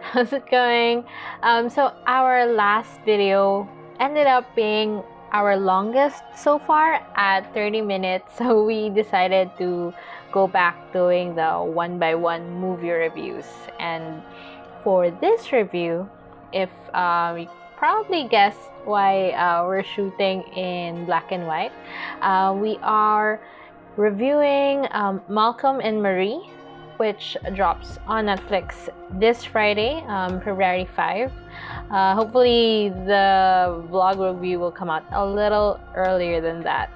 How's it going? So our last video ended up being our longest so far at 30 minutes. So we decided to go back doing the one by one movie reviews. And for this review, if you probably guessed why we're shooting in black and white, we are reviewing Malcolm&Marie, which drops on Netflix this Friday, February 5. Hopefully the vlog review will come out a little earlier than that.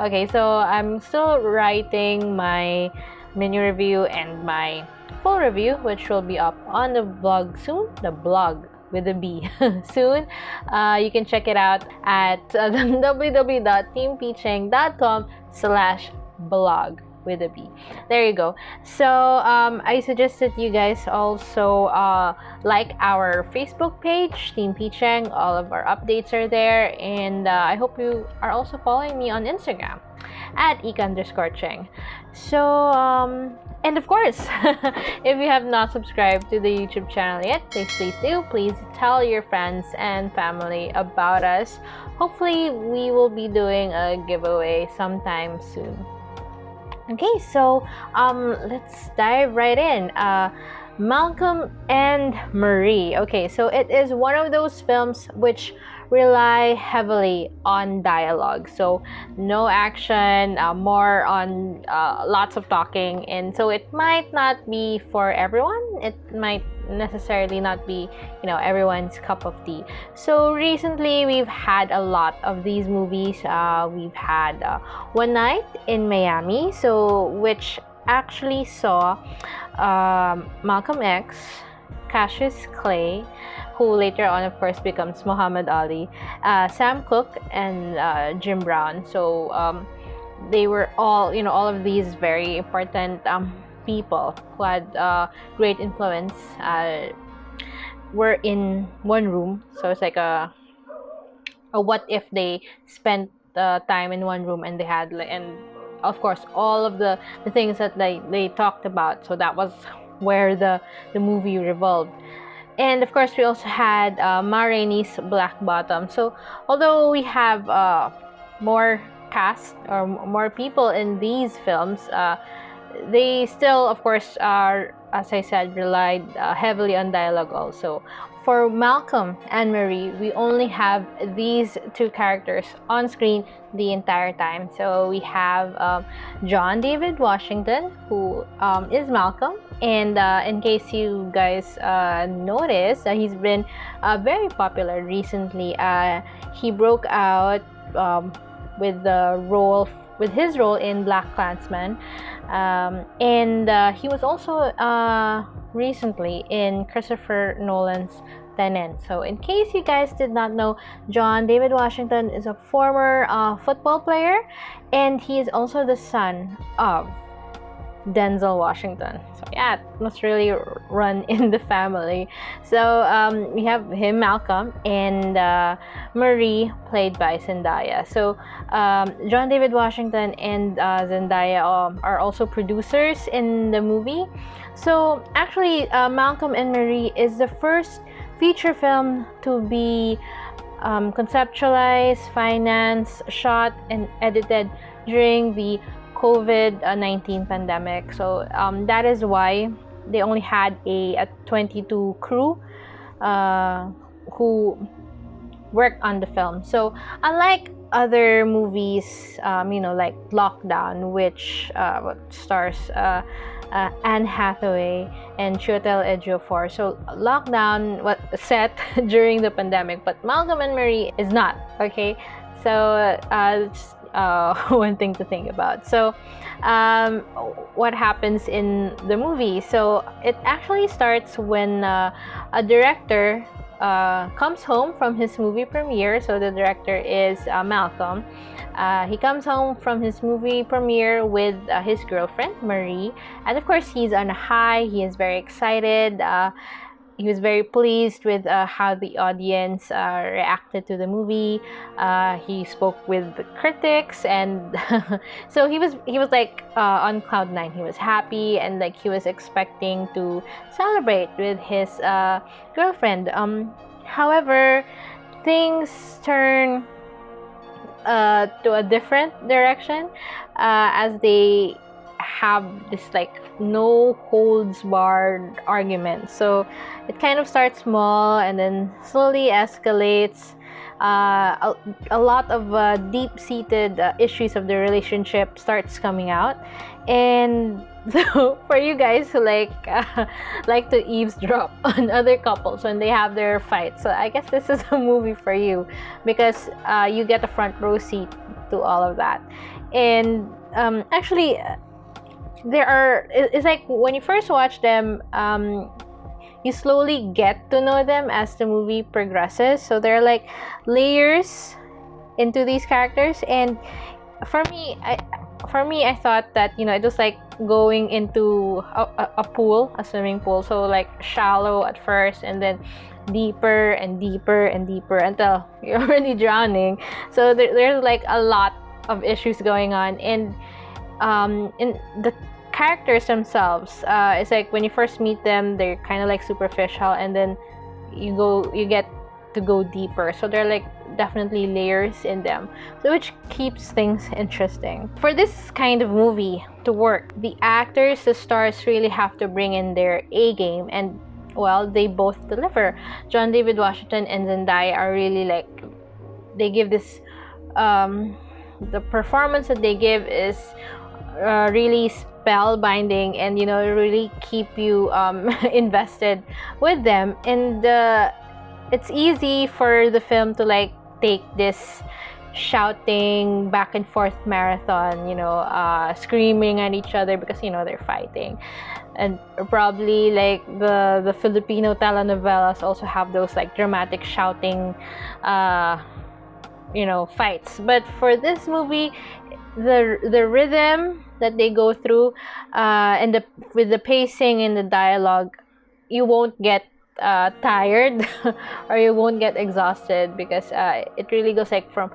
Okay, so I'm still writing my mini review and my full review, which will be up on the vlog soon. The blog with a B soon. You can check it out at www.teampcheng.com/blog with a B. There you go. So I suggest that you guys also like our Facebook page, Team PCheng. All of our updates are there, and I hope you are also following me on Instagram at ika_cheng. So and of course, if you have not subscribed to the YouTube channel yet, please do. Please tell your friends and family about us. Hopefully we will be doing a giveaway sometime soon. Okay, so let's dive right in. Malcolm&Marie. Okay, so it is one of those films which rely heavily on dialogue. So no action, more on lots of talking, and so it might not be for everyone. It might necessarily not be, everyone's cup of tea. So recently we've had a lot of these movies. We've had One Night in Miami, so which actually saw Malcolm X, Cassius Clay, who later on of course becomes Muhammad Ali, Sam Cooke, and Jim Brown. So they were all of these very important people who had great influence were in one room. So it's like a what if they spent time in one room, and they had, and of course all of the things that they talked about. So that was where the movie revolved. And of course we also had Ma Rainey's Black Bottom. So although we have more cast or more people in these films, they still of course are, as I said, relied heavily on dialogue also. For Malcolm&Marie, we only have these two characters on screen the entire time. So we have John David Washington, who is Malcolm. And in case you guys noticed, he's been very popular recently. He broke out with his role in BlacKkKlansman, and he was also recently in Christopher Nolan's Tenet. So in case you guys did not know, John David Washington is a former football player, and he is also the son of Denzel Washington. So yeah, it must really run in the family. So we have him, Malcolm, and Marie, played by Zendaya. So John David Washington and Zendaya are also producers in the movie. So actually, Malcolm&Marie is the first feature film to be conceptualized, financed, shot, and edited during the COVID-19 pandemic. So that is why they only had a 22 crew who worked on the film. So unlike other movies, like Lockdown, which stars Anne Hathaway and Chiwetel Ejiofor. So Lockdown was set during the pandemic, but Malcolm&Marie is not. Okay, so it's one thing to think about. So what happens in the movie? So it actually starts when a director comes home from his movie premiere. So the director is Malcolm. He comes home from his movie premiere with his girlfriend Marie, and of course he's on a high. He is very excited. he was very pleased with how the audience reacted to the movie. He spoke with the critics, and so he was like on cloud nine. He was happy, and like he was expecting to celebrate with his girlfriend. However, things turn to a different direction as they have this like no holds barred argument. So it kind of starts small and then slowly escalates. A lot of deep-seated issues of the relationship starts coming out, and so for you guys who like to eavesdrop on other couples when they have their fights, so I guess this is a movie for you, because you get a front row seat to all of that. And actually, it's like when you first watch them, you slowly get to know them as the movie progresses. So there are like layers into these characters, and for me, I thought that, you know, it was like going into a pool, a swimming pool. So like shallow at first, and then deeper and deeper and deeper until you're already drowning. So there's like a lot of issues going on, and in the characters themselves, it's like when you first meet them, they're kind of like superficial, and then you get to go deeper. So they're like definitely layers in them, so which keeps things interesting. For this kind of movie to work, the actors, the stars, really have to bring in their A game, and well, they both deliver. John David Washington and Zendaya are really like, they give this the performance that they give is really spellbinding, and you know, really keep you invested with them. And it's easy for the film to like take this shouting back and forth marathon, you know, screaming at each other because, you know, they're fighting. And probably like the Filipino telenovelas also have those like dramatic shouting you know, fights. But for this movie, the rhythm that they go through, and with the pacing and the dialogue, you won't get tired or you won't get exhausted, because it really goes like from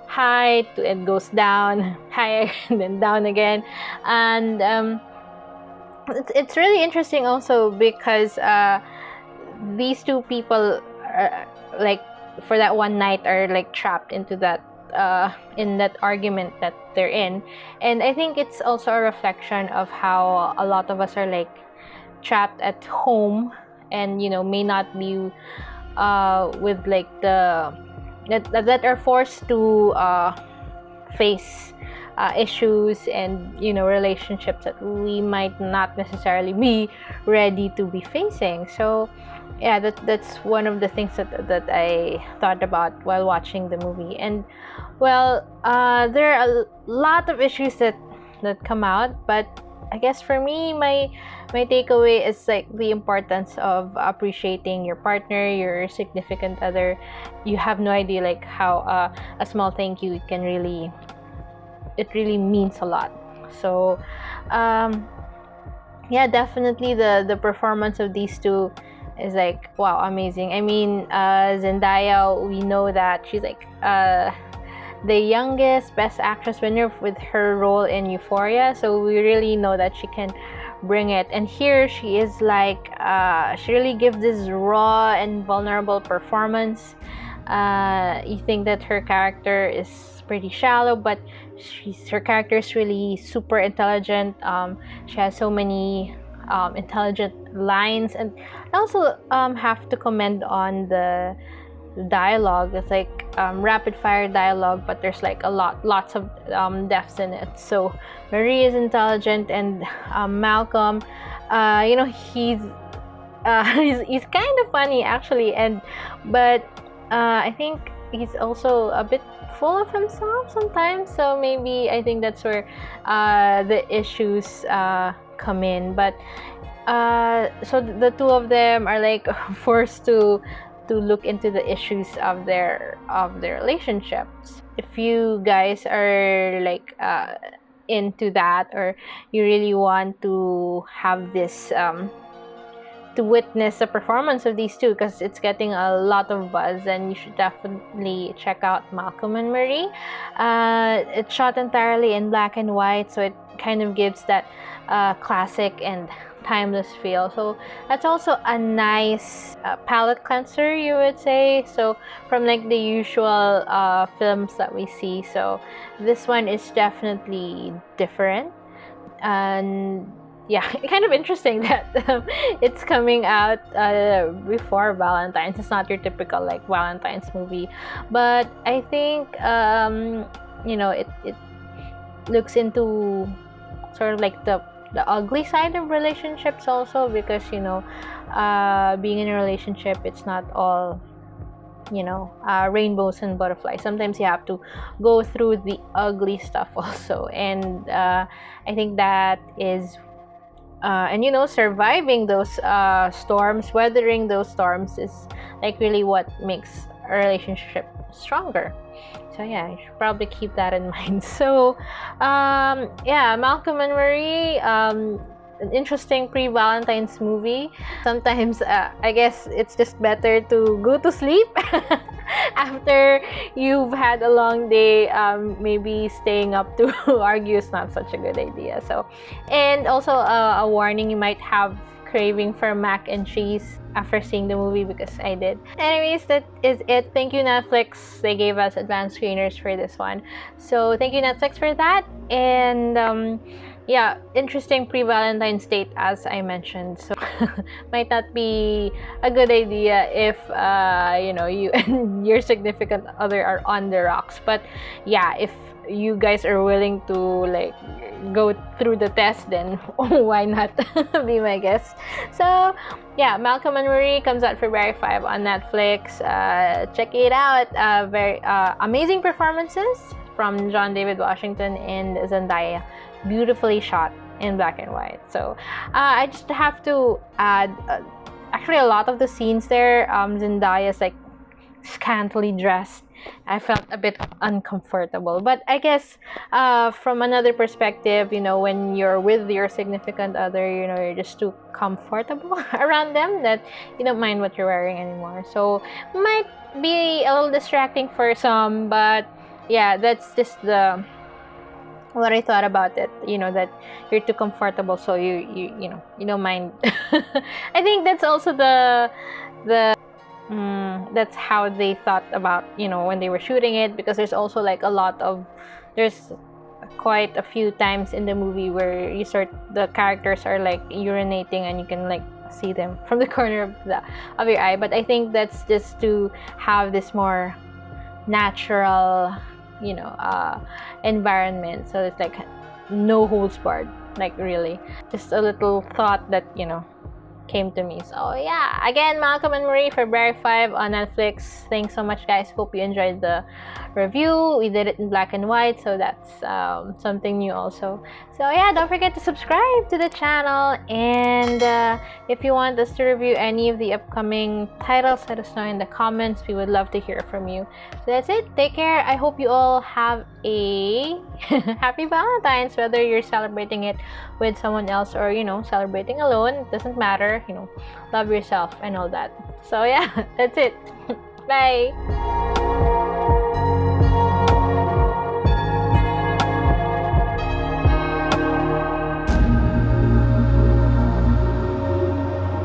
high to it goes down, higher and then down again. And it's really interesting also because these two people like for that one night are like trapped into that in that argument that they're in. And I think it's also a reflection of how a lot of us are like trapped at home, and you know, may not be with like that are forced to face issues and, you know, relationships that we might not necessarily be ready to be facing. So yeah, that's one of the things that I thought about while watching the movie. And well, there are a lot of issues that come out, but I guess for me, my takeaway is like the importance of appreciating your partner, your significant other. You have no idea like how a small thank you can really, it really means a lot. So yeah, definitely the performance of these two is like, wow, amazing. I mean, Zendaya, we know that she's like the youngest Best Actress winner with her role in Euphoria, so we really know that she can bring it. And here she is like, she really gives this raw and vulnerable performance. You think that her character is pretty shallow, but her character is really super intelligent. She has so many intelligent lines, and I also have to commend on the dialogue. It's like rapid fire dialogue, but there's like lots of depths in it. So Marie is intelligent, and Malcolm, you know, he's kind of funny actually, but I think he's also a bit full of himself sometimes. So maybe I think that's where the issues come in. But so the two of them are like forced to look into the issues of their relationships. If you guys are like into that, or you really want to have this to witness the performance of these two, because it's getting a lot of buzz, and you should definitely check out Malcolm and Marie. It's shot entirely in black and white, so it kind of gives that classic and timeless feel. So that's also a nice palette cleanser, you would say, so from like the usual films that we see. So this one is definitely different, and yeah, kind of interesting that it's coming out before Valentine's. It's not your typical like Valentine's movie, but I think it looks into sort of like the ugly side of relationships also, because being in a relationship, it's not all rainbows and butterflies. Sometimes you have to go through the ugly stuff also, and I think that is and surviving those storms, weathering those storms, is like really what makes a relationship stronger. So yeah, you should probably keep that in mind. So yeah, Malcolm and Marie, an interesting pre-Valentine's movie. Sometimes I guess it's just better to go to sleep after you've had a long day. Maybe staying up to argue is not such a good idea. So, and also a warning, you might have craving for mac and cheese after seeing the movie, because I did. Anyways, that is it. Thank you, Netflix. They gave us advanced screeners for this one, so thank you, Netflix, for that. And yeah, interesting pre-Valentine's date, as I mentioned. So might not be a good idea if you and your significant other are on the rocks. But yeah, if you guys are willing to like go through the test, then why not be my guest? So yeah, Malcolm and Marie comes out February 5 on Netflix. Check it out. Very amazing performances from John David Washington and Zendaya, beautifully shot in black and white. So I just have to add, actually a lot of the scenes there, Zendaya is like scantily dressed. I felt a bit uncomfortable, but I guess from another perspective, when you're with your significant other, you're just too comfortable around them that you don't mind what you're wearing anymore. So might be a little distracting for some, but yeah, that's just what I thought about it. That you're too comfortable, so you don't mind. I think that's also that's how they thought about when they were shooting it, because there's also like there's quite a few times in the movie where the characters are like urinating, and you can like see them from the corner of your eye. But I think that's just to have this more natural environment, so it's like no holds barred, like really just a little thought that came to me. So yeah, again, Malcolm and Marie, February 5 on Netflix. Thanks so much, guys. Hope you enjoyed the review. We did it in black and white, so that's something new also. So yeah, don't forget to subscribe to the channel, and if you want us to review any of the upcoming titles, let us know in the comments. We would love to hear from you. So that's it. Take care. I hope you all have a happy Valentine's, whether you're celebrating it with someone else or celebrating alone. It doesn't matter. Love yourself and all that. So yeah, that's it. Bye.